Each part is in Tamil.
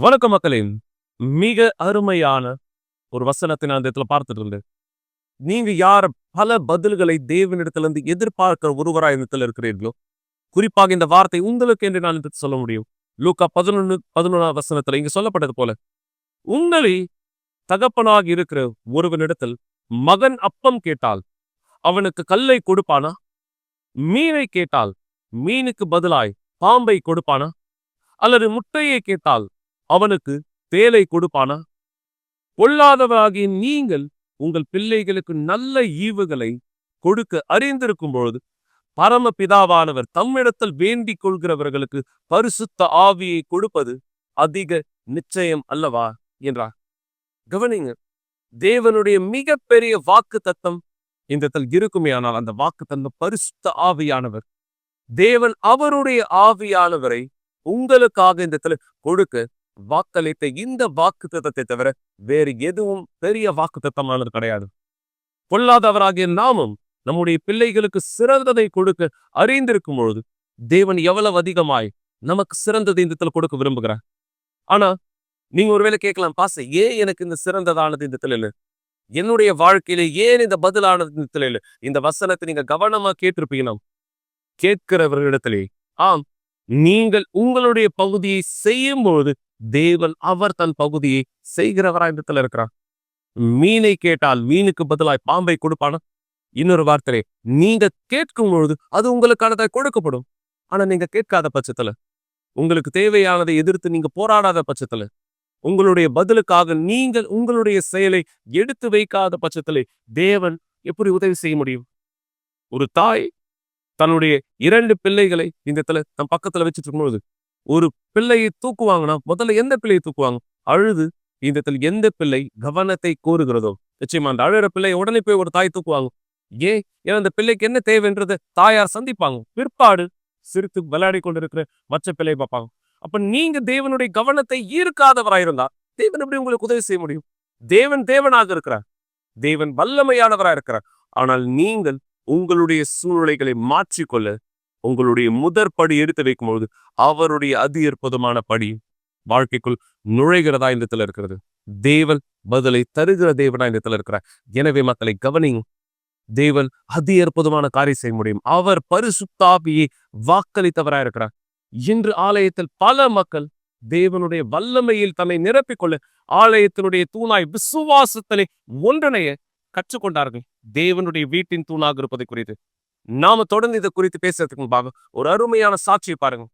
வணக்க மக்களே. மிக அருமையான ஒரு வசனத்தை நான் இந்த இடத்துல பார்த்துட்டு இருந்தேன். நீங்க யார் பல பதில்களை தேவனிடத்திலிருந்து எதிர்பார்க்கிற ஒருவராய் இந்த இடத்துல இருக்கிறீர்களோ, குறிப்பாக இந்த வார்த்தை உங்களுக்கு என்று நான் எடுத்து சொல்ல முடியும். லூக்கா 11:11 வசனத்துல இங்க சொல்லப்பட்டது போல, உங்களை தகப்பனாக இருக்கிற ஒருவனிடத்தில் மகன் அப்பம் கேட்டால் அவனுக்கு கல்லை கொடுப்பானா? மீனை கேட்டால் மீனுக்கு பதிலாய் பாம்பை கொடுப்பானா? அல்லது முட்டையை கேட்டால் அவனுக்கு தேலை கொடுப்பானா? பொல்லாதவராகிய நீங்கள் உங்கள் பிள்ளைகளுக்கு நல்ல ஈவுகளை கொடுக்க அறிந்திருக்கும் பொழுது பரமபிதாவானவர் தம்மிடத்தில் வேண்டிக் கொள்கிறவர்களுக்கு பரிசுத்த ஆவியை கொடுப்பது அதிக நிச்சயம் அல்லவா என்றார். கவனிங்க, தேவனுடைய மிகப்பெரிய வாக்கு தத்தம் இந்த இடத்தில் இருக்குமே. ஆனால் அந்த வாக்கு தத்தம் பரிசுத்த ஆவியானவர். தேவன் அவருடைய ஆவியானவரை உங்களுக்காக இந்த இடத்துல கொடுக்க வாக்களித்த இந்த வாக்கு தத்தத்தை தவிர வேறு எதுவும் பெரிய வாக்கு தத்தமானது கிடையாது. பொல்லாதவராகிய நாமும் நம்முடைய பிள்ளைகளுக்கு சிறந்ததை கொடுக்க அறிந்திருக்கும் பொழுது தேவன் எவ்வளவு அதிகமாய் நமக்கு சிறந்ததை இந்த இடத்துல கொடுக்க விரும்புகிறார். ஆனா நீங்க ஒருவேளை கேட்கலாம், பாச ஏன் எனக்கு இந்த சிறந்ததானது இந்த இடத்துல இல்லை, என்னுடைய வாழ்க்கையில ஏன் இந்த பதிலானது இந்த இடத்துல இல்லை? இந்த வசனத்தை நீங்க கவனமா கேட்டிருப்பீங்க. கேட்கிறவர்களிடத்திலே ஆம், நீங்கள் உங்களுடைய பகுதியை செய்யும் பொழுது தேவன் அவர் தன் பகுதியை செய்கிறவராய் இடத்துல இருக்கிறார். மீனை கேட்டால் மீனுக்கு பதிலாய் பாம்பை கொடுப்பானா? இன்னொரு வார்த்தை, நீங்க கேட்கும் பொழுது அது உங்களுக்கானதை கொடுக்கப்படும். ஆனா நீங்க கேட்காத பட்சத்துல, உங்களுக்கு தேவையானதை எதிர்த்து நீங்க போராடாத பட்சத்துல, உங்களுடைய பதிலுக்காக நீங்கள் உங்களுடைய செயலை எடுத்து வைக்காத பட்சத்திலே தேவன் எப்படி உதவி செய்ய முடியும்? ஒரு தாய் தன்னுடைய 2 பிள்ளைகளை இந்த இடத்துல தன் பக்கத்துல வச்சுட்டு இருக்கும்போது ஒரு பிள்ளையை தூக்குவாங்கன்னா முதல்ல எந்த பிள்ளையை தூக்குவாங்க? அழுது இந்த இடத்துல எந்த பிள்ளை கவனத்தை கோருகிறதோ நிச்சயமா அந்த அழுகிற பிள்ளையை உடனே போய் ஒரு தாய் தூக்குவாங்க. ஏன்? ஏன்னா அந்த பிள்ளைக்கு என்ன தேவைன்றது தாயார் சந்திப்பாங்க. பிற்பாடு சிரித்து விளையாடி கொண்டிருக்கிற மற்ற பிள்ளையை பார்ப்பாங்க. அப்ப நீங்க தேவனுடைய கவனத்தை ஈர்க்காதவராயிருந்தா தேவன் எப்படி உங்களுக்கு உதவி செய்ய முடியும்? தேவன் தேவனாக இருக்கிறார், தேவன் வல்லமையானவராக இருக்கிறார். ஆனால் நீங்கள் உங்களுடைய சூழ்நிலைகளை மாற்றிக்கொள்ள உங்களுடைய முதற்படி எடுத்து வைக்கும் பொழுது அவருடைய அதி அற்புதமான படி வாழ்க்கைக்குள் நுழைகிறதா இந்த இடத்துல இருக்கிறது. தேவன் பதிலை தருகிற தேவனா இந்த இடத்துல இருக்கிறார். எனவே மக்களை கவனிங்க, தேவன் அதி அற்புதமான காரியம் செய்ய முடியும். அவர் பரிசுத்தாவியை வாக்களித்தவராக இருக்கிறார். இன்று ஆலயத்தில் பல மக்கள் தேவனுடைய வல்லமையில் தன்னை நிரப்பிக்கொள்ள ஆலயத்தினுடைய தூணாய் விசுவாசத்திலே ஒன்றிணைய கற்றுக்கொண்டார்கள். தேவனுடைய வீட்டின் தூணாக இருப்பதை குறித்து நாம தொடர்ந்து இதை குறித்து பேசுறதுக்கு முன்பாக ஒரு அருமையான சாட்சியை பாருங்க.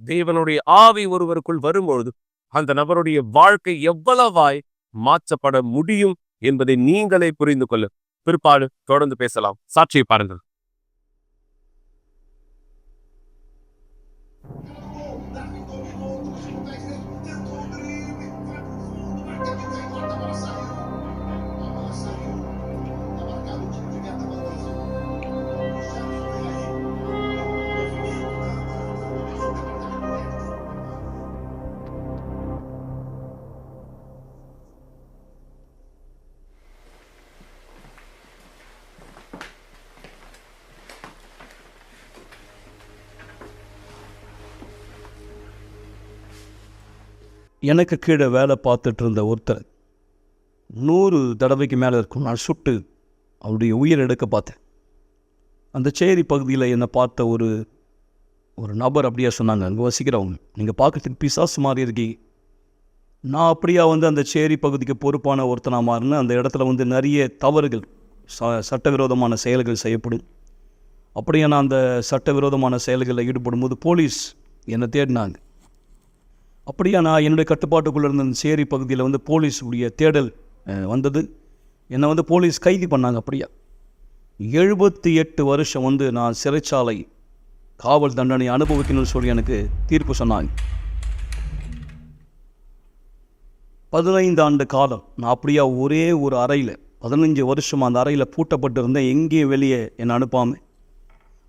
தேவனுடைய ஆவி ஒருவருக்குள் வரும்பொழுது அந்த நபருடைய வாழ்க்கை எவ்வளவாய் மாற்றப்பட முடியும் என்பதை நீங்களே புரிந்து கொள்ள பிற்பாடு தொடர்ந்து பேசலாம். சாட்சியை பாருங்கள். எனக்கு கீழே வேலை பார்த்துட்டு இருந்த ஒருத்தர் 100 தடவைக்கு மேலே இருக்கும் நான் சுட்டு அவருடைய உயிர் எடுக்க பார்த்தேன். அந்த சேரி பகுதியில் என்னை பார்த்த ஒரு நபர் அப்படியே சொன்னாங்க, அங்கே வசிக்கிறவங்க, நீங்கள் பார்க்கறதுக்கு பிசாசு மாதிரி இருக்கீங்க. நான் அப்படியா அந்த சேரி பகுதிக்கு பொறுப்பான ஒருத்தனா மாறினேன். அந்த இடத்துல நிறைய தவறுகள், சட்டவிரோதமான செயல்கள் செய்யப்படும். அப்படியே நான் அந்த சட்டவிரோதமான செயல்களில் ஈடுபடும் போது போலீஸ் என்னை தேடினாங்க. அப்படியா நான் என்னுடைய கட்டுப்பாட்டுக்குள்ளே இருந்த அந்த சேரி பகுதியில் போலீஸ் உடைய தேடல் வந்தது. என்னை போலீஸ் கைது பண்ணாங்க. அப்படியா 78 வருஷம் நான் சிறைச்சாலை காவல் தண்டனை அனுபவிக்கணும்னு சொல்லி எனக்கு தீர்ப்பு சொன்னாங்க. 15 ஆண்டு காலம் நான் அப்படியா ஒரே ஒரு அறையில் 15 வருஷம் அந்த அறையில் பூட்டப்பட்டு இருந்தேன். எங்கேயும் வெளியே என்னை அனுப்பாமல்.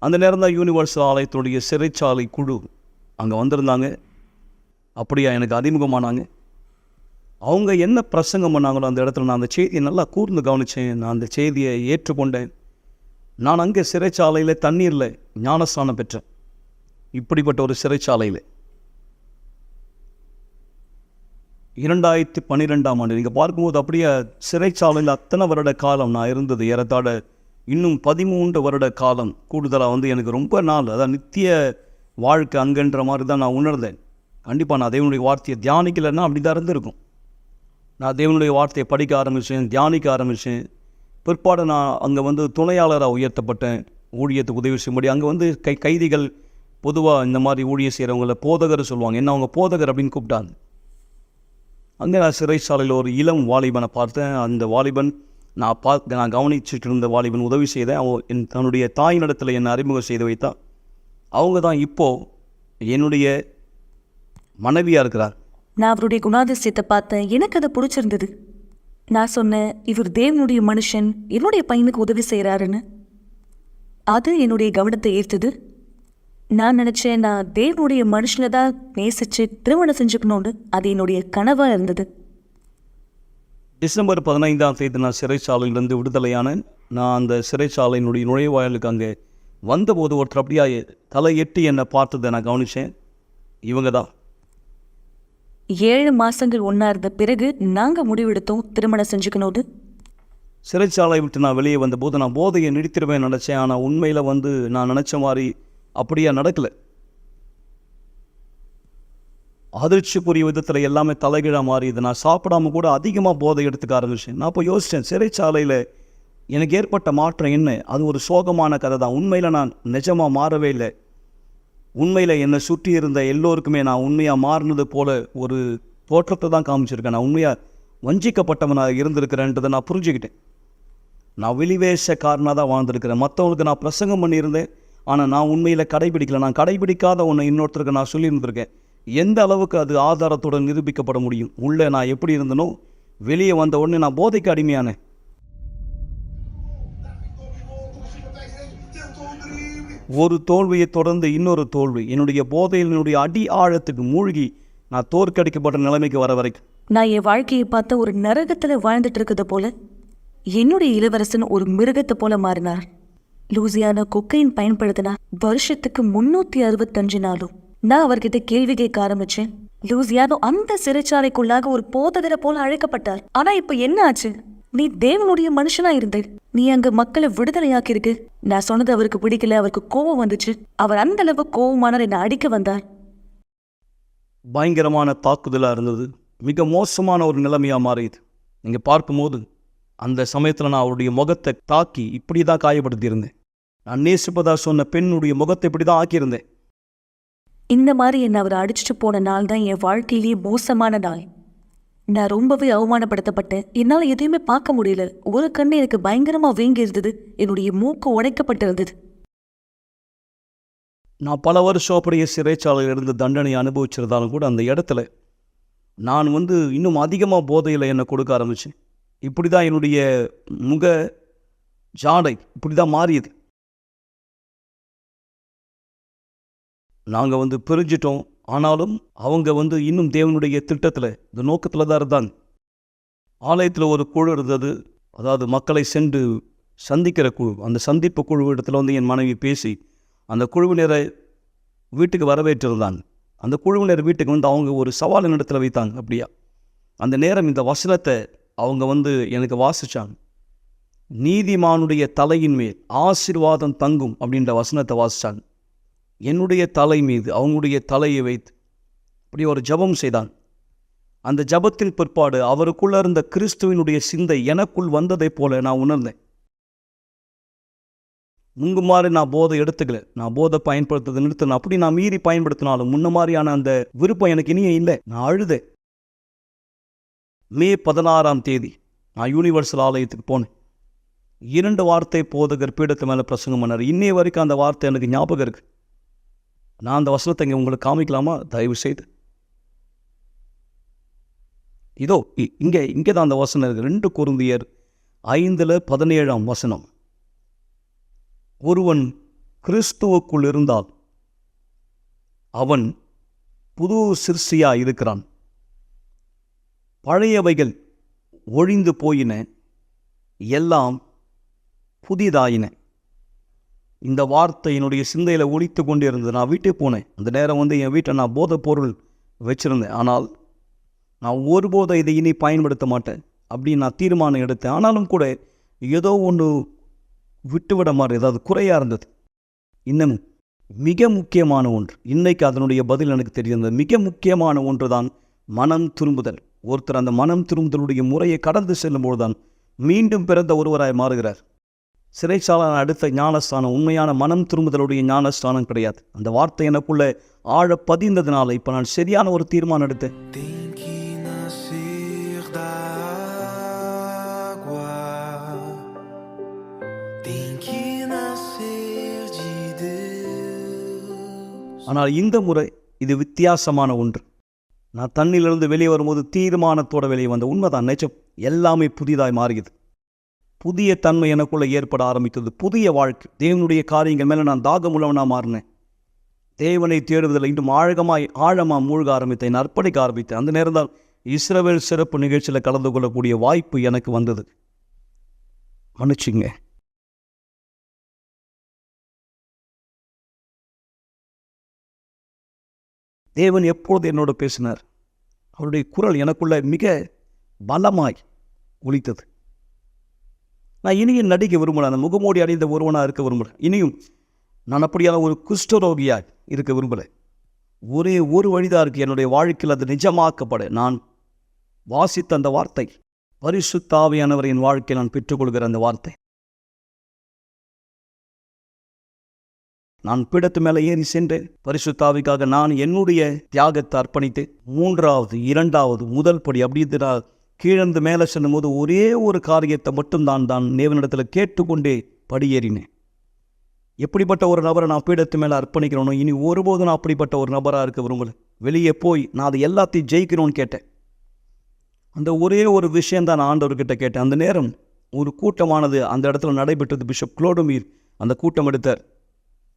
அந்த நேரம் தான் யூனிவர்சல் ஆலயத்துடைய சிறைச்சாலை குழு அங்கே வந்திருந்தாங்க. அப்படியா எனக்கு அறிமுகமானாங்க. அவங்க என்ன பிரசங்கம் பண்ணாங்களோ அந்த இடத்துல நான் அந்த செய்தியை நல்லா கூர்ந்து கவனித்தேன். நான் அந்த செய்தியை ஏற்றுக்கொண்டேன். நான் அங்கே சிறைச்சாலையில் தண்ணீரில் ஞானஸ்நானம் பெற்றேன். இப்படிப்பட்ட ஒரு சிறைச்சாலையில் 2012ஆம் ஆண்டு நீங்கள் பார்க்கும்போது அப்படியே சிறைச்சாலையில் அத்தனை வருட காலம் நான் இருந்தது. ஏறத்தாழ இன்னும் 13 வருட காலம் கூடுதலாக வந்து எனக்கு ரொம்ப நாள், அதான் நித்திய வாழ்க்கை அங்கன்ற மாதிரி தான் நான் உணர்ந்தேன். கண்டிப்பாக நான் தேவனுடைய வார்த்தையை தியானிக்கலைன்னா அப்படி தான் இருந்திருக்கும். நான் தேவனுடைய வார்த்தையை படிக்க ஆரம்பித்தேன், தியானிக்க ஆரம்பித்தேன். பிற்பாடு நான் அங்கே வந்து துணையாளராக உயர்த்தப்பட்டேன், ஊழியத்துக்கு உதவி செய்யும்படி. அங்கே வந்து கைதிகள் பொதுவாக இந்த மாதிரி ஊழியம் செய்கிறவங்கள போதகர் சொல்லுவாங்க. என்ன அவங்க போதகர் அப்படின்னு கூப்பிட்டாங்க. அங்கே நான் சிறைச்சாலையில் ஒரு இளம் வாலிபனை பார்த்தேன். அந்த வாலிபன் நான் கவனிச்சுட்டு இருந்த வாலிபன் உதவி செய்தேன். அவன் தன்னுடைய தாயினிடத்தில் என்னை அறிமுகம் செய்து வைத்தான். அவங்க தான் இப்போது என்னுடைய மனைவியாக இருக்கிறார். நான் அவருடைய குணாதிசயத்தை பார்த்தேன், எனக்கு அதை பிடிச்சிருந்தது. நான் சொன்னேன், இவர் தேவனுடைய மனுஷன், என்னுடைய பையனுக்கு உதவி செய்கிறாருன்னு. அது என்னுடைய கவனத்தை ஈர்த்தது. நான் நினச்சேன், நான் தேவனுடைய மனுஷனை தான் நேசித்து திருமணம் செஞ்சுக்கணும்னு. அது என்னுடைய கனவாக இருந்தது. டிசம்பர் 15ஆம் தேதி நான் சிறைச்சாலையிலிருந்து விடுதலையானேன். நான் அந்த சிறைச்சாலையினுடைய நுழைவாயிலுக்கு அங்கே வந்தபோது ஒருத்தர் அப்படியா தலை எட்டி என்னை பார்த்ததை நான் கவனித்தேன். இவங்க தான். 7 மாதங்கள் ஒன்றா இருந்த பிறகு நாங்கள் முடிவெடுத்தோம் திருமணம் செஞ்சுக்கணும்னு. சிறைச்சாலை விட்டு நான் வெளியே வந்தபோது நான் போதையை நிறுத்திடுவேன் நினச்சேன். ஆனால் உண்மையில் வந்து நான் நினச்ச மாதிரி அப்படியா நடக்கலை. அதிர்ச்சிக்குரிய விதத்தில் எல்லாமே தலைகீழாக மாறியது. நான் சாப்பிடாம கூட அதிகமாக போதை எடுத்துக்க ஆரம்பிச்சேன். நான் இப்போ யோசித்தேன், சிறைச்சாலையில் எனக்கு ஏற்பட்ட மாற்றம் என்ன? அது ஒரு சோகமான கதை தான். உண்மையில் நான் நிஜமாக மாறவே இல்லை. உண்மையில் என்னை சுற்றி இருந்த எல்லோருக்குமே நான் உண்மையாக மாறினது போல் ஒரு தோற்றத்தை தான் காமிச்சிருக்கேன். நான் உண்மையாக வஞ்சிக்கப்பட்டவனாக இருந்திருக்கிறேன்றதை நான் புரிஞ்சுக்கிட்டேன். நான் வெளிவேஷக்காரனாக தான் வாழ்ந்திருக்கிறேன். மற்றவங்களுக்கு நான் பிரசங்கம் பண்ணியிருந்தேன், ஆனால் நான் உண்மையில் கடைபிடிக்கலை. நான் கடைபிடிக்காத ஒன்று இன்னொருத்தருக்கு நான் சொல்லியிருந்திருக்கேன். எந்த அளவுக்கு அது ஆதாரத்துடன் நிரூபிக்கப்பட முடியும்? உள்ளே நான் எப்படி இருந்தனோ வெளியே வந்த உடனே நான் போதைக்கு அடிமையானேன். ஒரு தோல்வியை தொடர்ந்து இன்னொரு தோல்வி. என்னுடைய போதையினுடைய அடி ஆழத்துக்கு மூழ்கி நான் தோற்கடிக்கப்பட்ட நிலைமைக்கு வர வரைக்கும் நான் என் வாழ்க்கையை பார்த்த ஒரு நரகத்தில் வாழ்ந்துட்டு இருக்கிறது போல என்னுடைய இளவரசன் ஒரு மிருகத்தை போல மாறினார். லூசியான கொக்கையின் பயன்படுத்தினா வருஷத்துக்கு 365 நாளும். நான் அவர்கிட்ட கேள்வி கேட்க ஆரம்பிச்சேன். லூசியானோ அந்த சிறைச்சாலைக்குள்ளாக ஒரு போதகரை போல அழைக்கப்பட்டார். ஆனா இப்ப என்ன ஆச்சு? நீ தேவனுடைய மனுஷனா இருந்த, நீ அங்க மக்களை விடுதலையாக்கி இருக்கு. நான் சொன்னது அவருக்கு பிடிக்கல, அவருக்கு கோபம் வந்துச்சு. அவர் அந்த அளவு கோபமானார், என்னை அடிக்க வந்தார். பயங்கரமான தாக்குதலாக இருந்தது. மிக மோசமான ஒரு நிலைமையாக மாறியது. நீங்கள் பார்க்கும்போது அந்த சமயத்தில் நான் அவருடைய முகத்தை தாக்கி இப்படி தான் காயப்படுத்தியிருந்தேன். நான் நேசிப்பதா சொன்ன பெண்ணுடைய முகத்தை இப்படி தான் ஆக்கியிருந்தேன். இந்த மாதிரி என்னை அவர் அடிச்சுட்டு போன நாள் தான் என் வாழ்க்கையிலேயே மோசமான நாள். நான் ரொம்பவே அவமானப்படுத்தப்பட்டேன். என்னால் எதையுமே பார்க்க முடியல. ஒரு கண்ணு எனக்கு பயங்கரமாக வீங்கி இருந்தது. என்னுடைய மூக்கு உடைக்கப்பட்டிருந்தது. நான் பல வருஷம் அப்படியே சிறைச்சாலையில் இருந்து தண்டனை அனுபவிச்சிருந்தாலும் கூட அந்த இடத்துல நான் இன்னும் அதிகமாக போதையில் என்னை கொடுக்க ஆரம்பித்தேன். இப்படி தான் என்னுடைய முக ஜாடை இப்படி தான் மாறியது. நாங்கள் பிரிஞ்சிட்டோம். ஆனாலும் அவங்க இன்னும் தேவனுடைய திட்டத்தில் இந்த நோக்கத்தில் தான் இருந்தாங்க. ஆலயத்தில் ஒரு குழு இருந்தது, அதாவது மக்களை சென்று சந்திக்கிற குழு. அந்த சந்திப்பு குழு இடத்துல என் மனைவி பேசி அந்த குழுவினரை வீட்டுக்கு வரவேற்றிருந்தாங்க. அந்த குழுவினர் வீட்டுக்கு அவங்க ஒரு சவாலின் இடத்துல வைத்தாங்க. அப்படியா அந்த நேரம் இந்த வசனத்தை அவங்க எனக்கு வாசித்தாங்க. நீதிமானுடைய தலையின் மேல் ஆசீர்வாதம் தங்கும் அப்படின்ற வசனத்தை வாசித்தாங்க. என்னுடைய தலை மீது அவங்களுடைய தலையை வைத்து அப்படி ஒரு ஜபம் செய்தான். அந்த ஜபத்தின் பிற்பாடு அவருக்குள்ள இருந்த கிறிஸ்துவினுடைய சிந்தை எனக்குள் வந்ததை போல நான் உணர்ந்தேன். முன்பு மாதிரி நான் போதை எடுத்துக்கல. நான் போதை பயன்படுத்துறது நிறுத்தினேன். அப்படி நான் மீறி பயன்படுத்தினாலும் முன்ன மாதிரியான அந்த விருப்பம் எனக்கு இனியே இல்லை. நான் அழுதேன். மே 16ஆம் தேதி நான் யூனிவர்சல் ஆலயத்துக்கு போனேன். 2 வார்த்தை போதகர் பீடத்து மேலே பிரசங்கம் பண்ணார். இன்னைய வரைக்கும் அந்த வார்த்தை எனக்கு ஞாபகம் இருக்கு. நான் அந்த வசனத்தை இங்கே உங்களுக்கு காமிக்கலாமா? தயவு செய்து இதோ இங்கே தான் அந்த வசனம் இருக்கு. 2 கொரிந்தியர் 5:17 வசனம். ஒருவன் கிறிஸ்துவுக்குள் இருந்தால் அவன் புது சிற்சியா இருக்கிறான். பழையவைகள் ஒழிந்து போயின, எல்லாம் புதிதாயின. இந்த வார்த்தை என்னுடைய சிந்தையில் ஒழித்து கொண்டே இருந்தது. நான் வீட்டுக்கு போனேன். அந்த நேரம் என் வீட்டை நான் போதைப் பொருள் வச்சுருந்தேன். ஆனால் நான் ஒருபோதும் இதை இனி பயன்படுத்த மாட்டேன் அப்படின்னு நான் தீர்மானம் எடுத்தேன். ஆனாலும் கூட ஏதோ ஒன்று விட்டுவிட மாதிரி ஏதாவது குறையாக இருந்தது. இன்னும் மிக முக்கியமான ஒன்று, இன்னைக்கு அதனுடைய பதில் எனக்கு தெரிந்தது. மிக முக்கியமான ஒன்று தான் மனம் திரும்புதல். ஒருத்தர் அந்த மனம் திரும்புதலுடைய முறையை கடந்து செல்லும்போது தான் மீண்டும் பிறந்த ஒருவராய் மாறுகிறார். சிறைச்சாலை அடுத்த ஞானஸ்தானம் உண்மையான மனம் திரும்புதலுடைய ஞானஸ்தானம் கிடையாது. அந்த வார்த்தை எனக்குள்ள ஆழ பதிந்ததுனால இப்போ நான் சரியான ஒரு தீர்மானம் எடுத்தேன். ஆனால் இந்த முறை இது வித்தியாசமான ஒன்று. நான் தண்ணியிலிருந்து வெளியே வரும்போது தீர்மானத்தோட வெளியே வந்த உண்மைதான், நிஜம். எல்லாமே புதிதாய் மாறியது. புதிய தன்மை எனக்குள்ள ஏற்பட ஆரம்பித்தது. புதிய வாழ்க்கை, தேவனுடைய காரியங்கள் மேலே நான் தாகமுள்ளவனா மாறினேன். தேவனை தேடுவதில் இன்னும் ஆழமாக மூழ்க ஆரம்பித்தேன், அர்ப்பணிக்க ஆரம்பித்தேன். அந்த நேரம் தான் இஸ்ரவேல் சிறப்பு நிகழ்ச்சியில் கலந்து கொள்ளக்கூடிய வாய்ப்பு எனக்கு வந்தது. மன்னிச்சுங்க. தேவன் எப்பொழுது என்னோட பேசினார், அவருடைய குரல் எனக்குள்ள மிக பலமாய் ஒலித்தது. நான் இனியும் நடிக்க விரும்பல, அந்த முகமூடி அடைந்த ஒருவனாக இருக்க விரும்பல. இனியும் நான் அப்படியான ஒரு குஷ்டரோகியாக இருக்க விரும்பலை. ஒரே ஒரு வழிதான் இருக்குது என்னுடைய வாழ்க்கையில் அது நிஜமாக்கப்பட. நான் வாசித்த அந்த வார்த்தை, பரிசுத்த ஆவியானவரின் வாழ்க்கையில் நான் பெற்றுக்கொள்கிற அந்த வார்த்தை. நான் பீடத்து மேலே ஏறி சென்றேன். பரிசுத்த ஆவிக்காக நான் என்னுடைய தியாகத்தை அர்ப்பணித்து 3வது 2வது முதல் படி அப்படி நான் கீழந்து மேலே செல்லும் போது ஒரே ஒரு காரியத்தை மட்டும் தான் தேவனிடத்தில் கேட்டுக்கொண்டே படியேறினேன். எப்படிப்பட்ட ஒரு நபரை நான் பீடத்து மேலே அர்ப்பணிக்கிறோனோ இனி ஒருபோதும் நான் அப்படிப்பட்ட ஒரு நபராக இருக்க விரும்பல. வெளியே போய் நான் அதை எல்லாத்தையும் ஜெயிக்கணும்னு கேட்டேன். அந்த ஒரே ஒரு விஷயந்தான் நான் ஆண்டவர்கிட்ட கேட்டேன். அந்த நேரம் ஒரு கூட்டமானது அந்த இடத்துல நடைபெற்றது. பிஷப் குளோடோமீர் அந்த கூட்டம் எடுத்தார்.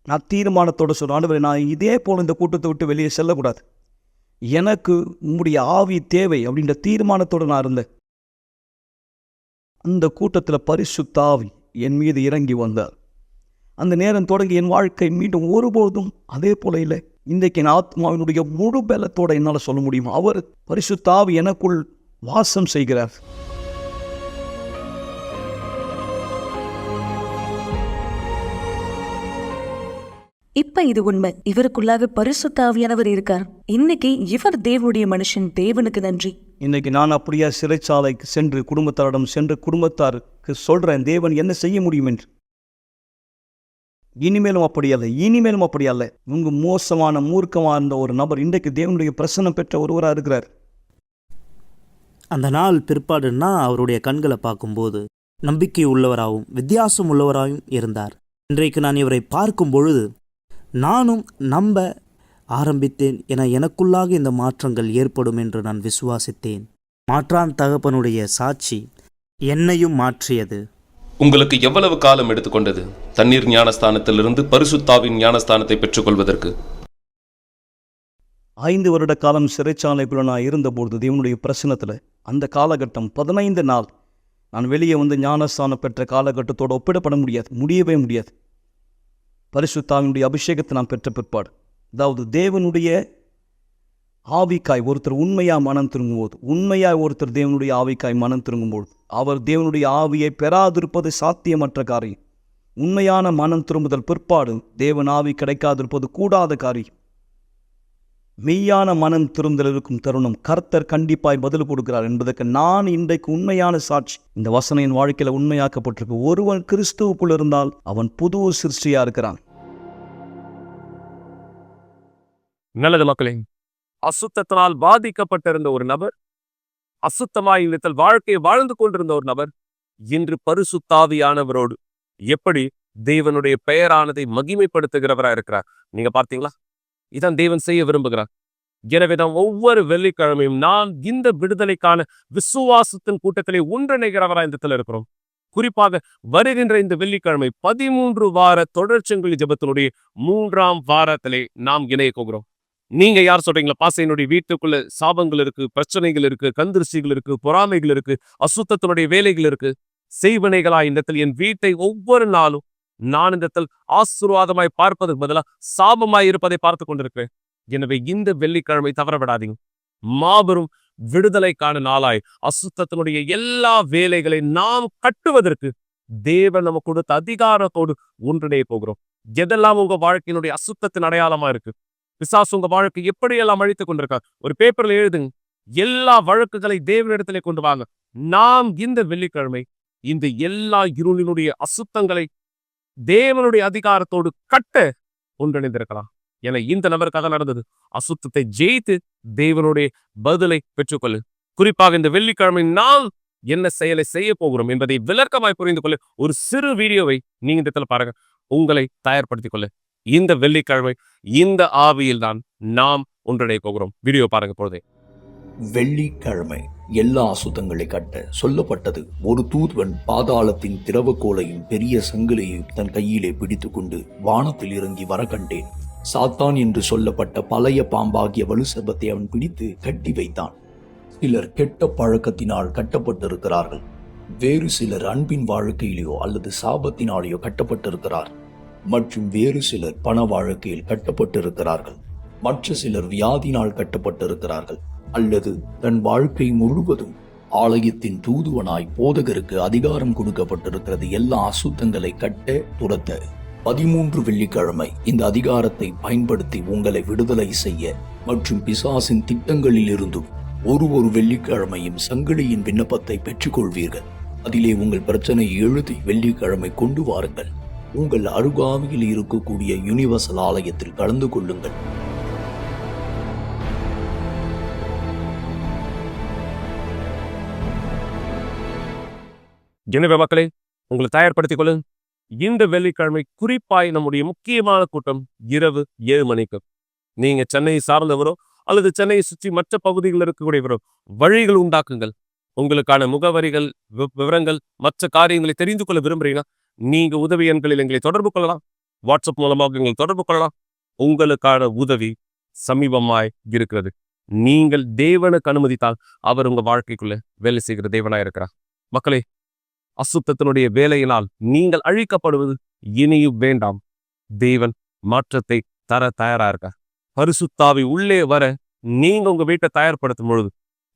நான் தீர்மானத்தோடு சொன்ன, ஆண்டவரே, நான் இதே போல் இந்த கூட்டத்தை விட்டு வெளியே செல்லக்கூடாது, எனக்கு உம்முடைய ஆவி தேவை அப்படின்ற தீர்மானத்தோடு நான் இருந்தேன். அந்த கூட்டத்தில் பரிசுத்த ஆவி என் மீது இறங்கி வந்தார். அந்த நேரம் தொடங்கி என் வாழ்க்கை மீண்டும் ஒருபோதும் அதே போல இல்லை. இன்றைக்கு என் ஆத்மாவினுடைய முழு பலத்தோடு என்னால் சொல்ல முடியும், அவர் பரிசுத்த ஆவி எனக்குள் வாசம் செய்கிறார். இப்ப இது உண்மை. இவருக்குள்ளாக பரிசுத்த ஆவியானவர் இருக்கார். இன்னைக்கு இவர் தேவனுடைய மனுஷன். தேவனுக்கு நன்றி. இன்னைக்கு நான் அப்படியே சிறைச்சாலைக்கு சென்று குடும்பத்தாரிடம் சென்று குடும்பத்தாருக்கு சொல்றேன், தேவன் என்ன செய்ய முடியும் என்று. இனிமேலும் அப்படி அல்ல. உங்க மோசமான மூர்க்கமாக இருந்த ஒரு நபர் இன்றைக்கு தேவனுடைய பிரசன்னம் பெற்ற ஒருவராக இருக்கிறார். அந்த நாள் பிற்பாடுன்னா அவருடைய கண்களை பார்க்கும்போது நம்பிக்கை உள்ளவராகவும் வித்தியாசம் உள்ளவராகவும் இருந்தார். இன்றைக்கு நான் இவரை பார்க்கும் பொழுது நானும் நம்ப ஆரம்பித்தேன். என எனக்குள்ளாக இந்த மாற்றங்கள் ஏற்படும் என்று நான் விசுவாசித்தேன். மாற்றான் தகப்பனுடைய சாட்சி என்னையும் மாற்றியது. உங்களுக்கு எவ்வளவு காலம் எடுத்துக்கொண்டது தண்ணீர் ஞானஸ்தானத்திலிருந்து பரிசுத்தாவின் ஞானஸ்தானத்தை பெற்றுக்கொள்வதற்கு? 5 வருட காலம் சிறைச்சாலைக்குள்ள நான் இருந்தபோது தேவனுடைய பிரசனத்தில் அந்த காலகட்டம் 15 நாள் நான் வெளியே வந்து ஞானஸ்தானம் பெற்ற காலகட்டத்தோடு ஒப்பிடப்பட முடியவே முடியாது. பரிசுத்தாவினுடைய அபிஷேகத்தை நான் பெற்ற பிற்பாடு, அதாவது தேவனுடைய ஆவிக்காய் ஒருத்தர் உண்மையாக மனம் திருங்கும்போது, ஒருத்தர் தேவனுடைய ஆவிக்காய் மனம் திருங்கும்போது, அவர் தேவனுடைய ஆவியை பெறாதிருப்பது சாத்தியமற்ற காரியம். உண்மையான மனம் திரும்புதல் பிற்பாடு தேவன் ஆவி கிடைக்காதிருப்பது கூடாத காரியம். மெய்யான மனம் திரும்புதல் இருக்கும் தருணம் கர்த்தர் கண்டிப்பாய் பதில் கொடுக்கிறார் என்பதற்கு நான் இன்றைக்கு உண்மையான சாட்சி. இந்த வசனம் என் வாழ்க்கையில் உண்மையாக்கப்பட்டிருக்கு. ஒருவன் கிறிஸ்துவுக்குள் இருந்தால் அவன் புது சிருஷ்டியா இருக்கிறான். நல்லது மக்களே, அசுத்தத்தினால் பாதிக்கப்பட்டிருந்த ஒரு நபர், அசுத்தமாய் இல்லத்தில் வாழ்க்கையை வாழ்ந்து கொண்டிருந்த ஒரு நபர் இன்று பரிசுத்தாவியானவரோடு எப்படி தேவனுடைய பெயரானதை மகிமைப்படுத்துகிறவராக இருக்கிறார். நீங்க பார்த்தீங்களா? இதான் தேவன் செய்ய விரும்புகிறார். எனவே தான் ஒவ்வொரு வெள்ளிக்கிழமையும் நான் இந்த விடுதலைக்கான விசுவாசத்தின் கூட்டத்திலே ஒன்றிணைகிறவராக இந்த இடத்துல இருக்கிறோம். குறிப்பாக வருகின்ற இந்த வெள்ளிக்கிழமை 13 வார தொடர்ச்செங்கல் ஜெபத்தினுடைய 3ஆம் வாரத்திலே நாம் இணைய போகிறோம். நீங்க யார் சொல்றீங்களா? பாசையினுடைய வீட்டுக்குள்ள சாபங்கள் இருக்கு, பிரச்சனைகள் இருக்கு, கந்திருஷ்டிகள் இருக்கு, பொறாமைகள் இருக்கு, அசுத்தத்தினுடைய வேலைகள் இருக்கு, செய்வனைகளா இந்த இடத்தில் என் வீட்டை ஒவ்வொரு நாளும் நான் இந்த இடத்தில் ஆசீர்வாதமாய் பார்ப்பதற்கு பதிலாக சாபமாய் இருப்பதை பார்த்து கொண்டிருக்கிறேன். எனவே இந்த வெள்ளிக்கிழமை தவற விடாதீங்க. மாபெரும் விடுதலைக்கான நாளாய் அசுத்தத்தினுடைய எல்லா வேலைகளை நாம் கட்டுவதற்கு தேவன் நமக்கு கொடுத்த அதிகாரத்தோடு ஒன்றிணைய போகிறோம். எதெல்லாம் உங்க வாழ்க்கையினுடைய அசுத்தத்தின் அடையாளமா இருக்கு, பிசாசு உங்க வாழ்க்கை எப்படியெல்லாம் அழித்துக் கொண்டிருக்கா, ஒரு பேப்பர்ல எழுதுங்க. எல்லா வழக்குகளை தேவனிடத்திலே கொண்டு வாங்க. நாம் இந்த வெள்ளிக்கிழமை இந்த எல்லா இருளினுடைய அசுத்தங்களை தேவனுடைய அதிகாரத்தோடு கட்ட ஒன்றிணைந்திருக்கலாம். என இந்த நபருக்காக நடந்தது. அசுத்தத்தை ஜெயித்து தேவனுடைய பதிலை பெற்றுக்கொள்ளு. குறிப்பாக இந்த வெள்ளிக்கிழமை நாம் என்ன செயலை செய்ய போகிறோம் என்பதை விளக்கமாய் புரிந்து கொள்ள ஒரு சிறு வீடியோவை நீங்க இந்த இடத்துல பாருங்க. உங்களை தயார்படுத்திக் கொள்ள இந்த வெள்ளிக்கிழமை இந்த ஆவியில் தான் நாம் ஒன்றிணைய போகிறோம். வீடியோ பாருங்க பொழுதே. வெள்ளிக்கிழமை எல்லா அசுத்தங்களை கட்ட சொல்லப்பட்டது. ஒரு தூதுவன் பாதாளத்தின் திரவக்கோலையும் பெரிய சங்கிலியையும் தன் கையிலே பிடித்துக்கொண்டு வானத்தில் இறங்கி வர கண்டேன். சாத்தான் என்று சொல்லப்பட்ட பழைய பாம்பாகிய வலுசர்பத்தை அவன் பிடித்து கட்டி வைத்தான். சிலர் கெட்ட பழக்கத்தினால் கட்டப்பட்டிருக்கிறார்கள். வேறு சிலர் அன்பின் வாழ்க்கையிலேயோ அல்லது சாபத்தினாலேயோ கட்டப்பட்டிருக்கிறார். மற்றும் வேறு சிலர் பண வாழ்க்கையில் கட்டப்பட்டிருக்கிறார்கள். மற்ற சிலர் வியாதினால் கட்டப்பட்டிருக்கிறார்கள். அல்லது தன் வாழ்க்கை முழுவதும் ஆலயத்தின் தூதுவனாய் போதகருக்கு அதிகாரம் கொடுக்கப்பட்டிருக்கிறது. எல்லா அசுத்தங்களை கட்ட துரத்த 13 வெள்ளிக்கிழமை இந்த அதிகாரத்தை பயன்படுத்தி உங்களை விடுதலை செய்ய மற்றும் பிசாசின் திட்டங்களில் இருந்தும் ஒரு வெள்ளிக்கிழமையும் சங்கிலியின் விண்ணப்பத்தை பெற்றுக்கொள்வீர்கள். அதிலே உங்கள் பிரச்சனை எழுதி வெள்ளிக்கிழமை கொண்டு வாருங்கள். உங்கள் அருகாமையில் இருக்கக்கூடிய யுனிவர்சல் ஆலயத்தில் கலந்து கொள்ளுங்கள். எனவே மக்களே, உங்களை தயார்படுத்திக் கொள்ளுங்க. இந்த வெள்ளிக்கிழமை குறிப்பாய் நம்முடைய முக்கியமான கூட்டம் இரவு 7 மணிக்கு. நீங்க சென்னையை சார்ந்தவரோ அல்லது சென்னையை சுற்றி மற்ற பகுதிகளில் இருக்கக்கூடியவரோ வழிகள் உண்டாக்குங்கள். உங்களுக்கான முகவரிகள், விவரங்கள், மற்ற காரியங்களை தெரிந்து கொள்ள விரும்புறீங்கன்னா நீங்க உதவி எண்களில் எங்களை தொடர்பு கொள்ளலாம். வாட்ஸ்அப் மூலமாக எங்களை தொடர்பு கொள்ளலாம். உங்களுக்கான உதவி சமீபமாய் இருக்கிறது. நீங்கள் தேவனுக்கு அனுமதித்தால் அவர் உங்க வாழ்க்கைக்குள்ள வேலை செய்கிற தேவனாய் இருக்கிறார். மக்களே, அசுத்தத்தினுடைய வேலையினால் நீங்கள் அழிக்கப்படுவது இனியும் வேண்டாம். தேவன் மாற்றத்தை தர தயாரா இருக்க. பரிசுத்தாவி உள்ளே வர நீங்க உங்க வீட்டை தயார்படுத்தும் பொழுது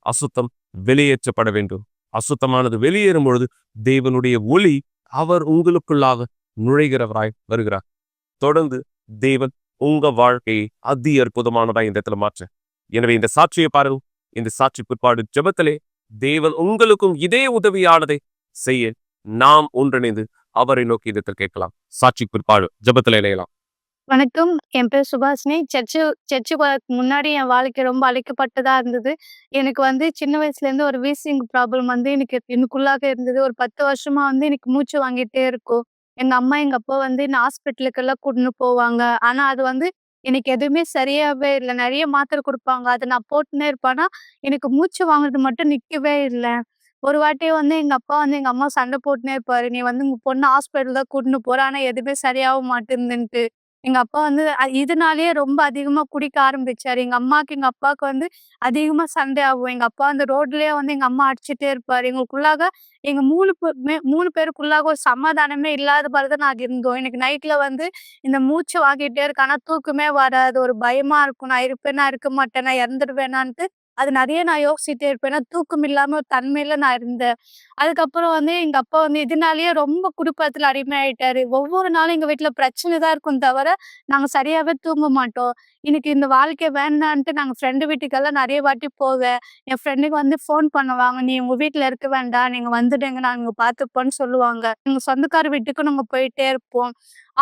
அசுத்தம் வெளியேற்றப்பட வேண்டும். அசுத்தமானது வெளியேறும் பொழுது தேவனுடைய ஒளி அவர் உங்களுக்குள்ளாக நுழைகிறவராய் வருகிறார். தொடர்ந்து தேவன் உங்க வாழ்க்கையை அதி அற்புதமானதாய் இந்த இடத்துல மாற்ற. எனவே இந்த சாட்சியை பாருங்கள். இந்த சாட்சி பிற்பாடு ஜெபத்திலே தேவன் உங்களுக்கும் இதே உதவியானதை செய்ய நாம் ஒன்றிணைந்து அவரை நோக்கி இடத்தில் கேட்கலாம். சாட்சி பிற்பாடு ஜெபத்தில் இணையலாம். வணக்கம். என் பேர் சுபாஷினி. சர்ச்சு போறதுக்கு முன்னாடி என் வாழ்க்கை ரொம்ப அழைக்கப்பட்டதா இருந்தது. எனக்கு சின்ன வயசுலேருந்து ஒரு வீசிங் ப்ராப்ளம் எனக்குள்ளாக இருந்தது. ஒரு 10 வருஷமா எனக்கு மூச்சு வாங்கிட்டே இருக்கும். எங்க அம்மா, எங்க அப்பா என்ன ஹாஸ்பிட்டலுக்கெல்லாம் கூட்டின்னு போவாங்க. ஆனா அது எனக்கு எதுவுமே சரியாவே இல்லை. நிறைய மாத்திரை கொடுப்பாங்க. அதை நான் போட்டுன்னே இருப்பேனா எனக்கு மூச்சு வாங்குறது மட்டும் நிற்கவே இல்லை. ஒரு வாட்டி எங்க அப்பா எங்க அம்மா சண்டை போட்டுனே இருப்பாரு. நீ உங்க பொண்ணு ஹாஸ்பிட்டல் தான் கூட்டின்னு போற, ஆனா எதுவுமே சரியாக மாட்டேங்குதுன்ட்டு. எங்க அப்பா இதனாலேயே ரொம்ப அதிகமா குடிக்க ஆரம்பிச்சாரு. எங்க அம்மாக்கு எங்க அப்பாவுக்கு அதிகமா சண்டை ஆகும். எங்க அப்பா ரோட்லயே எங்க அம்மா அடிச்சுட்டே இருப்பாரு. எங்களுக்குள்ளாக எங்க 3 பேருக்குள்ளாக ஒரு சமாதானமே இல்லாத மாதிரிதான் நாங்க இருந்தோம். எனக்கு நைட்ல இந்த மூச்சு வாங்கிட்டே இருக்கு. ஆனா தூக்கமே வராது. ஒரு பயமா இருக்கும். நான் இருப்பேனா இருக்க மாட்டேனா, இறந்துடுவேனான்ட்டு அது நிறைய நான் யோசிச்சுட்டே இருப்பேன். ஏன்னா தூக்கம் இல்லாம ஒரு தன்மையில நான் இருந்தேன். அதுக்கப்புறம் எங்க அப்பா இதனாலேயே ரொம்ப குடும்பத்துல அடிமையாயிட்டாரு. ஒவ்வொரு நாளும் எங்க வீட்டுல பிரச்சனை தான் இருக்கும் தவிர நாங்க சரியாவே தூங்க மாட்டோம். எனக்கு இந்த வாழ்க்கை வேண்டான்ட்டு நாங்க ஃப்ரெண்டு வீட்டுக்கெல்லாம் நிறைய வாட்டி போவேன். என் ஃப்ரெண்டுக்கு ஃபோன் பண்ணுவாங்க. நீ உங்க வீட்டுல இருக்க வேண்டாம், நீங்க வந்துடுங்க, நாங்க பார்த்துப்போன்னு சொல்லுவாங்க. எங்க சொந்தக்கார வீட்டுக்கு நாங்க போயிட்டே இருப்போம்.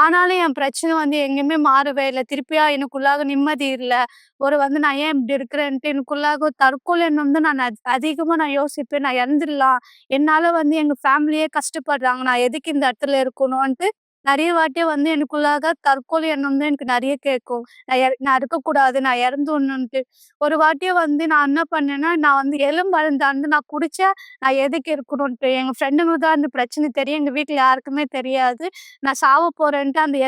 ஆனாலும் என் பிரச்சனை எங்கேயுமே மாறவே இல்லை. திருப்பியா எனக்குள்ளாக நிம்மதி இல்லை. ஒரு நான் ஏன் இப்படி இருக்கிறேன்ட்டு எனக்குள்ளாக தற்கொலை நான் அதிகமா நான் யோசிப்பேன். நான் இறந்துடலாம், என்னால எங்க ஃபேமிலியே கஷ்டப்படுறாங்க, நான் எதுக்கு இந்த இடத்துல இருக்கணும்ன்ட்டு நிறைய வாட்டி எனக்குள்ளாக தற்கொலை எண்ணம் தான் எனக்கு நிறைய கேட்கும். நான் இருக்கக்கூடாது, நான் இறந்துடணுன்ட்டு. ஒரு வாட்டியே நான் என்ன பண்ணேன்னா, நான் எலும்பழுந்தாந்து நான் குடிச்சா நான் எதுக்கு இருக்கணும்ன்ட்டு. எங்க ஃப்ரெண்டுங்களுக்கு தான் அந்த பிரச்சனை தெரியும். எங்க வீட்டுல யாருக்குமே தெரியாது. நான் சாவ போறேன்ட்டு அந்த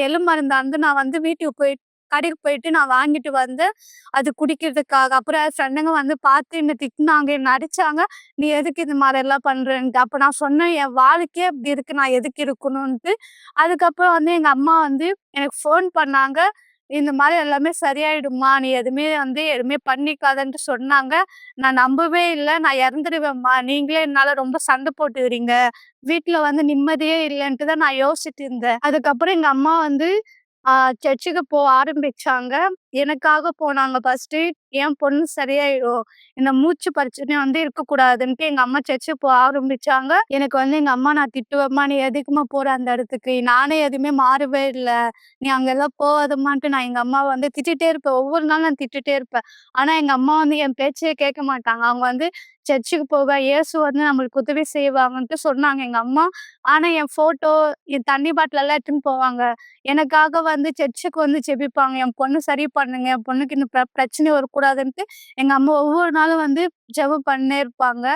எலும்பழுந்தாந்து நான் வீட்டுக்கு கடைக்கு போயிட்டு நான் வாங்கிட்டு அது குடிக்கிறதுக்காக. அப்புறம் என் ஃப்ரெண்டுங்க பார்த்து என்ன திட்டினாங்க, என்ன அடிச்சாங்க. நீ எதுக்கு இது மாதிரி எல்லாம் பண்றேன்ட்டு. அப்ப நான் சொன்னேன், என் வாழ்க்கையே இப்படி இருக்கு, நான் எதுக்கு இருக்கணும்ன்ட்டு. அதுக்கப்புறம் எங்க அம்மா எனக்கு ஃபோன் பண்ணாங்க. இந்த மாதிரி எல்லாமே சரியாயிடும்மா. நீ எதுவுமே பண்ணிக்காதன்ட்டு சொன்னாங்க. நான் நம்பவே இல்ல. நான் இறந்துருவேன்ம்மா. நீங்களே என்னால ரொம்ப சண்டை போட்டுக்கிறீங்க. வீட்ல நிம்மதியே இல்லன்ட்டு தான் நான் யோசிச்சுட்டு இருந்தேன். அதுக்கப்புறம் எங்க அம்மா ஆ சர்ச்சுக்கு ஆரம்பிச்சாங்க. எனக்காக போனாங்க ஃபர்ஸ்ட்டு. என் பொண்ணு சரியாயிடும். இந்த மூச்சு பிரச்சனை இருக்கக்கூடாதுன்ட்டு எங்க அம்மா சர்ச்சுக்கு ஆரம்பிச்சாங்க. எனக்கு எங்க அம்மா நான் திட்டுவேன்ம்மா, "நீ எதுக்கும்மா போற அந்த இடத்துக்கு? நானே எதுவுமே மாறவே இல்ல. நீ அங்கெல்லாம் போகாதம்மான்ட்டு" நான் எங்க அம்மாவ திட்டிட்டே இருப்பேன். ஒவ்வொரு நாளும் நான் திட்டிட்டே இருப்பேன். ஆனா எங்க அம்மா என் பேச்சையே கேட்க மாட்டாங்க. அவங்க சர்ச்சுக்கு போவேன். இயேசு நம்மளுக்கு உதவி செய்வாங்கன்ட்டு சொன்னாங்க எங்க அம்மா. ஆனா என் ஃபோட்டோ, என் தண்ணி பாட்டில் எல்லாம் எடுத்துன்னு போவாங்க. எனக்காக சர்ச்சுக்கு ஜெபிப்பாங்க. என் பொண்ணு சரி பண்ணுங்க. என் பொண்ணுக்கு இந்த பிரச்சனை வரக்கூடாதுன்ட்டு எங்க அம்மா ஒவ்வொரு நாளும் ஜெபம் பண்ணே இருப்பாங்க.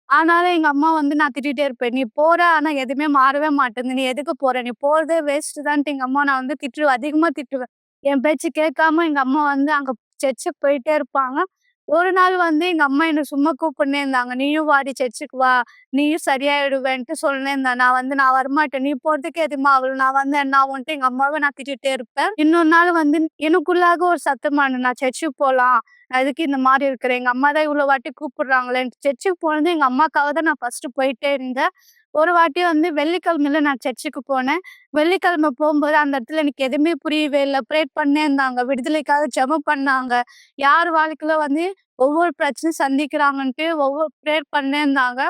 ஆனாலும் எங்க அம்மா நான் திட்டிட்டே இருப்பேன். "நீ போற, ஆனா எதுவுமே மாறவே மாட்டேங்குது. நீ எதுக்கு போற? நீ போறதே வேஸ்ட் தான்ட்டு" எங்க அம்மா நான் திட்டுவேன். அதிகமா திட்டுவேன். என் பேச்சு கேட்காம எங்க அம்மா அங்க சர்ச்சுக்கு போயிட்டே இருப்பாங்க. ஒரு நாள் எங்க அம்மா என்ன சும்மா கூப்பிட்டுனே இருந்தாங்க. "நீயும் வாடி சர்ச்சுக்கு வா. நீயும் சரியாயிடுவேன்ட்டு" சொல்லினே இருந்தா. நான் வரமாட்டேன். "நீ போறதுக்கு எதுக்கும்மா ஆவல? நான் என்ன ஆகும்ன்ட்டு" எங்க அம்மாவ நான் திட்டிட்டே இருப்பேன். இன்னொரு நாள் எனக்குள்ளாக ஒரு சத்தமானது, "நான் சர்ச்சுக்கு போலாம். நான் எதுக்கு இந்த மாரி இருக்கிறேன்? எங்க அம்மா தான் இவ்வளோ வாட்டி கூப்பிடுறாங்களேன்ட்டு" சர்ச்சுக்கு போனது எங்க அம்மாக்காக தான் நான் ஃபர்ஸ்ட்டு போயிட்டே இருந்தேன். ஒரு வாட்டி வெள்ளிக்கிழமையில நான் சர்ச்சுக்கு போனேன். வெள்ளிக்கிழமை போம்போது அந்த இடத்துல எனக்கு எதுவுமே புரியவே இல்ல. ப்ரேயர் பண்ணே இருந்தாங்க. விடுதலைக்காக ஜெபம் பண்ணாங்க. யார் வாழ்க்கையில ஒவ்வொரு பிரச்சனையும் சந்திக்கிறாங்கன்ட்டு ஒவ்வொரு ப்ரேயர் பண்ணே இருந்தாங்க.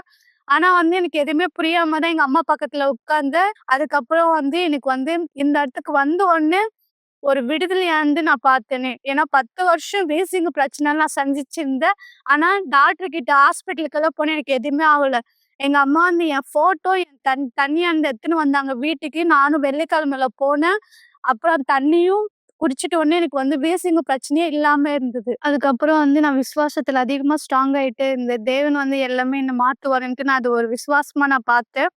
ஆனா எனக்கு எதுவுமே புரியாம தான் எங்க அம்மா பக்கத்துல உட்கார்ந்தேன். அதுக்கப்புறம் எனக்கு இந்த இடத்துக்கு வந்த உடனே ஒரு விடுதலைய நான் பார்த்தேனே. ஏன்னா 10 வருஷம் வீசிங் பிரச்சனை நான் சந்திச்சிருந்தேன். ஆனா டாக்டர் கிட்ட ஹாஸ்பிட்டலுக்கெல்லாம் போனேன். எனக்கு எதுவுமே ஆவல. எங்க அம்மா என் ஃபோட்டோ, என் தண்ணி எடுத்துன்னு வந்தாங்க வீட்டுக்கு. நானும் வெள்ளிக்கிழமையில போனேன். அப்புறம் தண்ணியும் குடிச்சிட்ட உடனே எனக்கு வீசிங் பிரச்சனையே இல்லாம இருந்தது. அதுக்கப்புறம் நான் விசுவாசத்துல அதிகமா ஸ்ட்ராங் ஆயிட்டே இருந்தேன். தேவன் எல்லாமே என்ன மாத்துவாருன்ட்டு நான் அது ஒரு விசுவாசமா நான் பார்த்தேன்.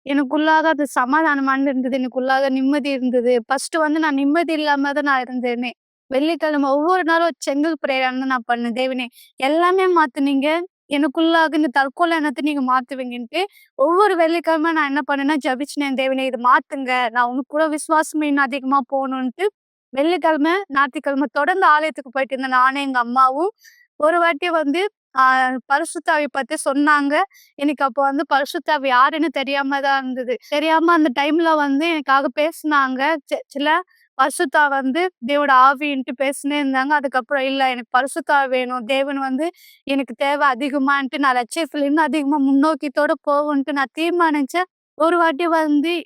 எனக்குள்ளாக அது சமாதானமான இருந்தது. எனக்குள்ளாக நிம்மதி இருந்தது. ஃபர்ஸ்ட்டு நான் நிம்மதி இல்லாம தான் நான் இருந்தேனே. வெள்ளிக்கிழமை ஒவ்வொரு நாளும் ஒரு செங்கல் பிரேயர் நான் பண்ணேன். "தேவனே, எல்லாமே மாத்துனீங்க. எனக்குள்ளாக இந்த தற்கொலை எண்ணத்த நீங்க மாத்துவீங்கன்ட்டு" ஒவ்வொரு வெள்ளிக்கிழமை நான் என்ன பண்ணேன்னா ஜெபிச்சினேன். "தேவனே, இத மாத்துங்க. நான் உனக்கு கூட விசுவாசம் இன்னும் அதிகமா போணுன்ட்டு" வெள்ளிக்கிழமை, ஞாயிற்றுக்கிழமை தொடர்ந்து ஆலயத்துக்கு போயிட்டு இருந்தேன் நானும் எங்க அம்மாவும். ஒரு வாட்டி ஆ பரிசுத்த ஆவிய பத்தி சொன்னாங்க. எனக்கு அப்போ பரிசுத்த ஆவி யாருன்னு தெரியாம தான் இருந்தது. தெரியாம அந்த டைம்ல எனக்காக பேசுனாங்க. சர்ச்சுல பரிசுத்த ஆவி தேவோட ஆவின்ட்டு பேசினே இருந்தாங்க. அதுக்கப்புறம் இல்ல, எனக்கு பரிசுத்த ஆவி வேணும். தேவன் எனக்கு தேவை அதிகமான்ட்டு நான் லட்சியத்துல இன்னும் அதிகமா முன்னோக்கியத்தோட போவோன்ட்டு நான் தீர்மானிச்சேன். ஒரு வாட்டி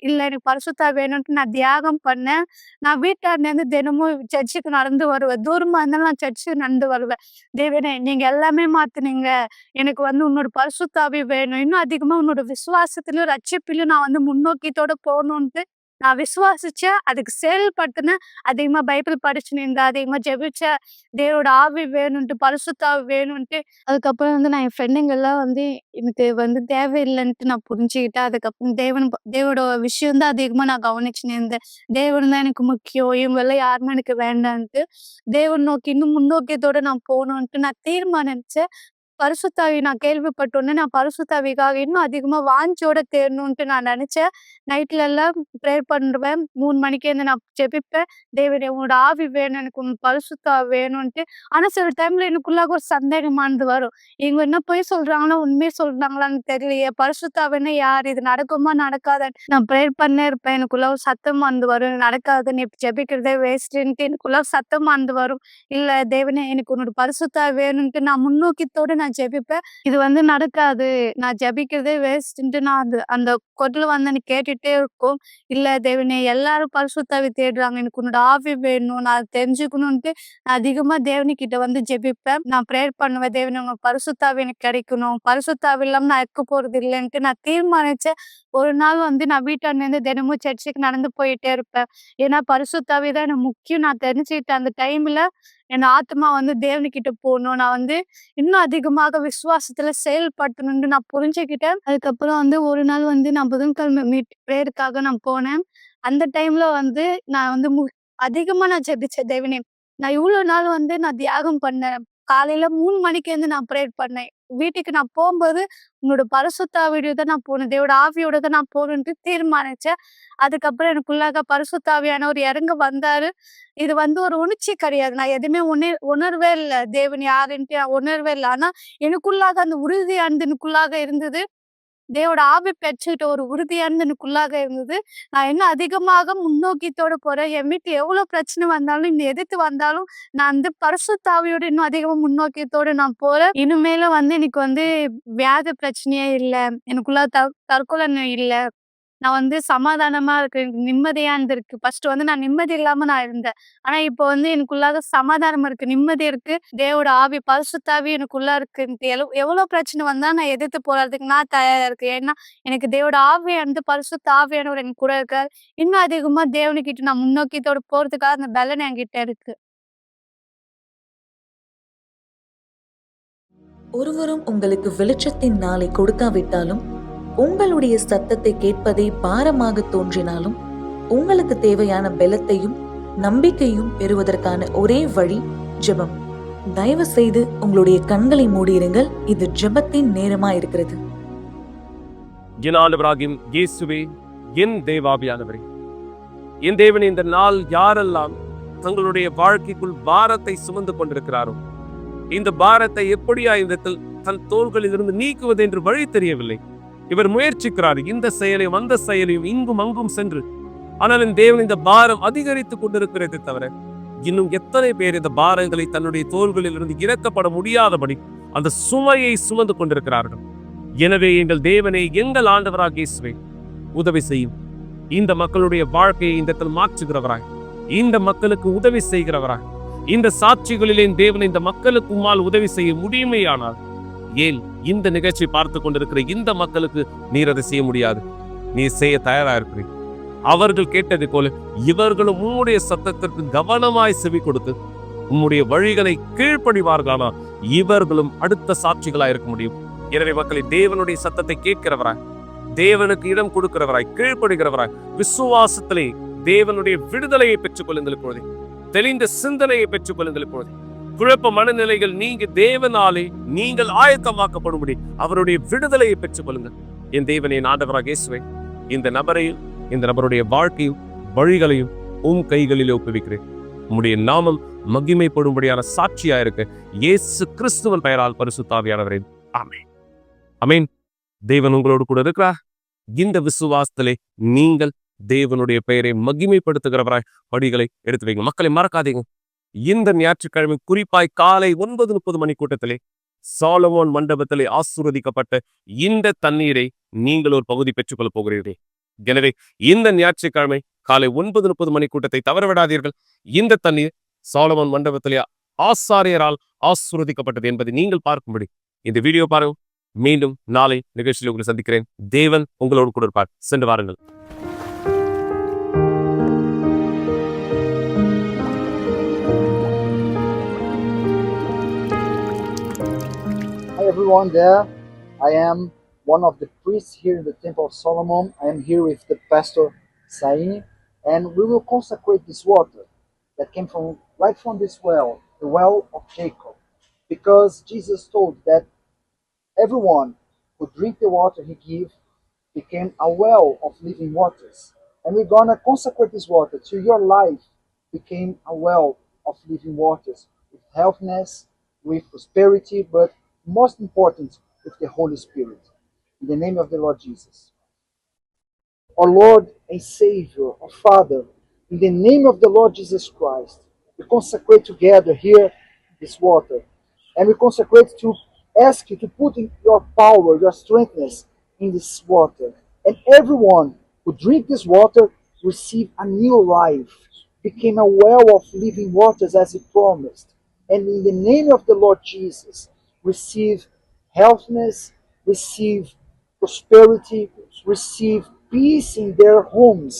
இல்ல, எனக்கு பரிசுத்த ஆவி வேணுன்ட்டு நான் தியாகம் பண்ணேன். நான் வீட்டாண்டேருந்து தினமும் சர்ச்சுக்கு நடந்து வருவேன். தூரமா இருந்தாலும் நான் சர்ச்சுக்கு நடந்து வருவேன். "தேவனே, நீங்க எல்லாமே மாத்துனீங்க. எனக்கு உன்னோட பரிசுத்த ஆவி வேணும். இன்னும் அதிகமா உன்னோட விசுவாசத்திலயும், ரட்சிப்பிலயும் நான் முன்னோக்கியத்தோட போணுன்ட்டு" நான் விசுவாசிச்சேன். அதுக்கு செயல்படுத்தினேன். அதிகமா பைபிள் படிச்சுன்னு இருந்தேன். அதிகமா ஜெபிச்சேன். தேவனோட ஆவி வேணுன்ட்டு, பரிசுத்த ஆவி வேணுன்ட்டு. அதுக்கப்புறம் நான் என் ஃப்ரெண்டுங்கலாம் எனக்கு தேவையில்லன்ட்டு நான் புரிஞ்சுக்கிட்டேன். அதுக்கப்புறம் தேவோட விஷயம் தான் அதிகமா நான் கவனிச்சுன்னு இருந்தேன். தேவன் தான் எனக்கு முக்கியம். இவங்கலாம் யாருமே எனக்கு வேண்டான்ட்டு. தேவன் நோக்கி இன்னும் முன்னோக்கியத்தோட நான் போணுன்ட்டு நான் தீர்மானிச்சேன். பரிசுத்த ஆவி நான் கேள்விப்பட்ட உடனே நான் பரிசுத்த ஆவிக்காக இன்னும் அதிகமா வாஞ்சையோட தேடணுன்ட்டு நான் நெனச்சேன். நைட்ல எல்லாம் ப்ரேயர் பண்ணுவேன். 3 மணிக்கு நான் ஜெபிப்பேன். "தேவனே, உன்னோட ஆவி வேணும். எனக்கு உன் பரிசுத்த ஆவி வேணுன்ட்டு." ஆனா சில டைம்ல எனக்குள்ளாக ஒரு சந்தேகமானது வரும். இவங்க என்ன பொய் சொல்றாங்களா? உண்மைய சொல்றாங்களான்னு தெரியலையே. பரிசுத்த ஆவின்னா யாரு? இது நடக்குமா? நடக்காதான்னு நான் ப்ரேயர் பண்ணே இருப்பேன். எனக்குள்ள ஒரு சத்தமானது வரும். "இது நடக்காது. நீ ஜெபிக்கிறதே வேஸ்ட்டுன்ட்டு" எனக்குள்ள சத்தமானது வரும். இல்ல, தேவனே, எனக்கு உன்னோட பரிசுத்த ஆவி வேணுன்ட்டு நான் முன்னோக்கியத்தோட நான் ஜெபிப்பேன். இது நடக்காது. நான் ஜெபிக்கிறதே வேஸ்ட்டுன்ட்டு நான் அந்த குரல் எனக்கு கேட்டுட்டே இருக்கும். இல்ல தேவனே, எல்லாரும் பரிசுத்த ஆவி தேடுறாங்க. எனக்கு உன்னோட ஆவி வேணும். நான் அத தெரிஞ்சுக்கணுன்ட்டு நான் அதிகமா தேவனுக்கிட்ட ஜெபிப்பேன். நான் ப்ரேயர் பண்ணுவேன். "தேவனே, உங்க பரிசுத்த ஆவி எனக்கு கிடைக்கணும். பரிசுத்த ஆவி இல்லாம நான் இருக்க போறது இல்லன்ட்டு" நான் தீர்மானிச்சேன். ஒரு நாள் நான் வீட்டாண்டேருந்து தினமும் சர்ச்சுக்கு நடந்து போயிட்டே இருப்பேன். ஏன்னா பரிசுத்த ஆவி தான் எனக்கு முக்கியம் நான் தெரிஞ்சுக்கிட்டேன். அந்த டைம்ல என் ஆத்துமா தேவனுக்கிட்ட போணும். நான் இன்னும் அதிகமாக விசுவாசத்துல செயல்படுத்தணும்னு நான் புரிஞ்சுக்கிட்டேன். அதுக்கப்புறம் ஒரு நாள் நான் புதன்கிழமை பிரேயருக்காக நான் போனேன். அந்த டைம்ல நான் அதிகமா நான் ஜெபிச்சேன். "தேவனே, நான் இவ்ளோ நாள் நான் தியாகம் பண்ணேன். காலையில 3 மணிக்கு நான் பிரேயர் பண்ணேன். வீட்டுக்கு நான் போகும்போது உன்னோட பரிசுத்த ஆவியோட தான் நான் போகணும், தேவோட ஆவியோட தான் நான் போகணுன்ட்டு தீர்மானிச்சேன். அதுக்கப்புறம் எனக்குள்ளாக பரிசுத்த ஆவியானவர் இறங்க வந்தாரு. இது வந்து ஒரு உணர்ச்சி கிடையாது. நான் எதுவுமே உணர்வே இல்ல. தேவன் யாருன்ட்டு நான் உணர்வே இல்ல. ஆனா எனக்குள்ளாக அந்த உறுதியானது எனக்குள்ளாக இருந்தது. தேவோட ஆவி பெற்றுக்கிட்ட ஒரு உறுதியானது எனக்குள்ளாக இருந்தது. நான் இன்னும் அதிகமாக முன்னோக்கித்தோட போறேன். என் வீட்ல எவ்வளோ பிரச்சனை வந்தாலும், இன்னும் எதிர்த்து வந்தாலும், நான் வந்து பரிசுத்த ஆவியோட இன்னும் அதிகமா முன்னோக்கியத்தோட நான் போறேன். இனிமேலும் வந்து எனக்கு வந்து வியாதி பிரச்சனையே இல்ல. எனக்குள்ள தற்கொலை இல்ல. நான் வந்து சமாதானமா இருக்கேன். எனக்கு நிம்மதியா இருந்திருக்கு. ஃபர்ஸ்ட் வந்து நான் நிம்மதி இல்லாம நான் இருந்தேன். ஆனா இப்போ வந்து எனக்குள்ளாக சமாதானம் இருக்கு, நிம்மதி இருக்கு. தேவோட ஆவி, பரிசுத்த ஆவி எனக்குள்ள இருக்குன்ட்டு எவ்வளோ பிரச்சனை வந்தாலும் நான் எதிர்த்து போராடுறதுக்கு நான் தயாரா இருக்கேன். ஏன்னா, எனக்கு தேவோட ஆவியானது, பரிசுத்த ஆவியானவர் என் கூட இருக்காரு. இன்னும் அதிகமா தேவனுக்கிட்ட நான் முன்னோக்கியத்தோட போறதுக்காக அந்த பலன் என்கிட்ட இருக்கு. ஒருவரும் உங்களுக்கு வெளிச்சத்தின் நாளை கொடுக்காவிட்டாலும், உங்களுடைய சத்தத்தை கேட்பதே பாரமாக தோன்றினாலும், உங்களுக்கு தேவையான பலத்தையும் நம்பிக்கையும் பெறுவதற்கான ஒரே வழி ஜெபம். தயவு செய்து உங்களுடைய கண்களை மூடியிருங்கள். இது ஜெபத்தின் நேரமா இருக்கிறது. என் ஆண்டவராகிய இயேசுவே, என் தேவாவியானவரே, என் தேவன், இந்த நாள் யாரெல்லாம் தங்களுடைய வாழ்க்கைக்குள் பாரத்தை சுமந்து கொண்டிருக்கிறாரோ, இந்த பாரத்தை எப்படியா இந்த தன் தோள்களில் இருந்து நீக்குவது என்று வழி தெரியவில்லை. இவர் முயற்சிக்கிறார், இந்த செயலையும் அந்த செயலையும் இங்கும் அங்கும் சென்று. ஆனால் என் தேவன், இந்த பாரம் அதிகரித்துக் கொண்டிருக்கிறது தவிர இன்னும் எத்தனை பேர் இந்த பாரங்களை தன்னுடைய தோள்களில் இருந்து இறக்கப்பட முடியாதபடி அந்த சுமையை சுமந்து கொண்டிருக்கிறார்கள். எனவே எங்கள் தேவனே, எங்கள் ஆண்டவராகிய இயேசுவே, உதவி செய்யும். இந்த மக்களுடைய வாழ்க்கையை இந்த இடத்தில் மாற்றுகிறவராய், இந்த மக்களுக்கு உதவி செய்கிறவராய், இந்த சாட்சிகளிலே தேவன் இந்த மக்களுக்கு உம்மால் உதவி செய்ய முடியுமேயானால், ஏன் இந்த நிகழ்ச்சி பார்த்து கொண்டிருக்கிற இந்த மக்களுக்கு நீர் அதை செய்ய முடியாது? நீர் செய்ய தயாரா இருக்கிறீர். அவர்கள் கேட்டதை போல இவர்களும் உம்முடைய சத்தத்திற்கு கவனமாய் செவி கொடுத்து உம்முடைய வழிகளை கீழ்ப்படிவார்களானால் இவர்களும் அடுத்த சாட்சிகளாய் இருக்க முடியும். எனவே மக்களை, தேவனுடைய சத்தத்தை கேட்கிறவராய், தேவனுக்கு இடம் கொடுக்கிறவராய், கீழ்ப்படுகிறவராய், விசுவாசத்திலே தேவனுடைய விடுதலையை பெற்றுக் கொள்ளுங்கள். இப்பொழுது தெளிந்த சிந்தனையை பெற்றுக் கொள்ளுங்கள். இப்பொழுது குழப்ப மனநிலைகள் நீங்க தேவனாலே நீங்கள் ஆயத்தமாக்கப்படும்படி அவருடைய விடுதலையை பெற்றுக் கொள்ளுங்கள். என் தேவனே, ஆண்டவராகிய இயேசுவே, இந்த நபரையும் இந்த நபருடைய வாழ்க்கையும் வழிகளையும் கைகளிலே ஒப்புவிக்கிறேன். உம்முடைய நாமம் மகிமைப்படும்படியான சாட்சியா இருக்க இயேசு கிறிஸ்துவின் பெயரால் பரிசுத்த ஆவியானவரே, ஆமென். ஆமென். தேவன் உங்களோடு கூட இருக்கிறார். இந்த விசுவாசத்திலே நீங்கள் தேவனுடைய பெயரை மகிமைப்படுத்துகிறவராய் படிகளை எடுத்து வைங்க. மக்களை மறக்காதீங்க, இந்த ஞாயிற்றுக்கிழமை குறிப்பாய் காலை 9:30 மணி கூட்டத்திலே சாலமோன் மண்டபத்திலே ஆசீர்வதிக்கப்பட்ட இந்த தண்ணீரை நீங்கள் ஒரு பகுதி பெற்றுக்கொள்ள போகிறீர்கள். எனவே இந்த ஞாயிற்றுக்கிழமை காலை 9:30 மணி கூட்டத்தை தவறவிடாதீர்கள். இந்த தண்ணீர் சாலமோன் மண்டபத்திலே ஆசாரியரால் ஆசீர்வதிக்கப்பட்டது என்பதை நீங்கள் பார்க்கும்படி இந்த வீடியோ பாருங்கள். மீண்டும் நாளை நிகழ்ச்சியில் உங்களை சந்திக்கிறேன். தேவன் உங்களோடு கூட இருப்பார். சென்று வாருங்கள். Hi everyone there. I am one of the priests here in the Temple of Solomon. I am here with the Pastor Saini, and we will consecrate this water that came right from this well, the well of Jacob, because Jesus told that everyone who drink the water he gave became a well of living waters. And we're gonna consecrate this water to your life became a well of living waters with healthiness, with prosperity, but most important, with the Holy Spirit. In the name of the Lord Jesus. Our Lord and Savior, our Father, in the name of the Lord Jesus Christ, we consecrate together here this water. And we consecrate to ask you to put in your power, your strengthness in this water. And everyone who drink this water receive a new life, became a well of living waters as he promised. And in the name of the Lord Jesus, receive healthiness, receive prosperity, receive peace in their homes.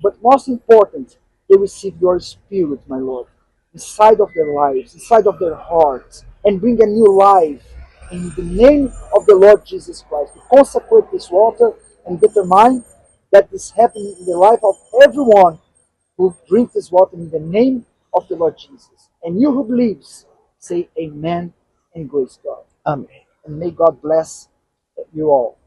But most important, they receive your Spirit, my Lord, inside of their lives, inside of their hearts, and bring a new life. In the name of the Lord Jesus Christ, we consecrate this water and determine that this happens in the life of everyone who drinks this water in the name of the Lord Jesus. And you who believes, say amen and praise God. Amen. and may God bless you all.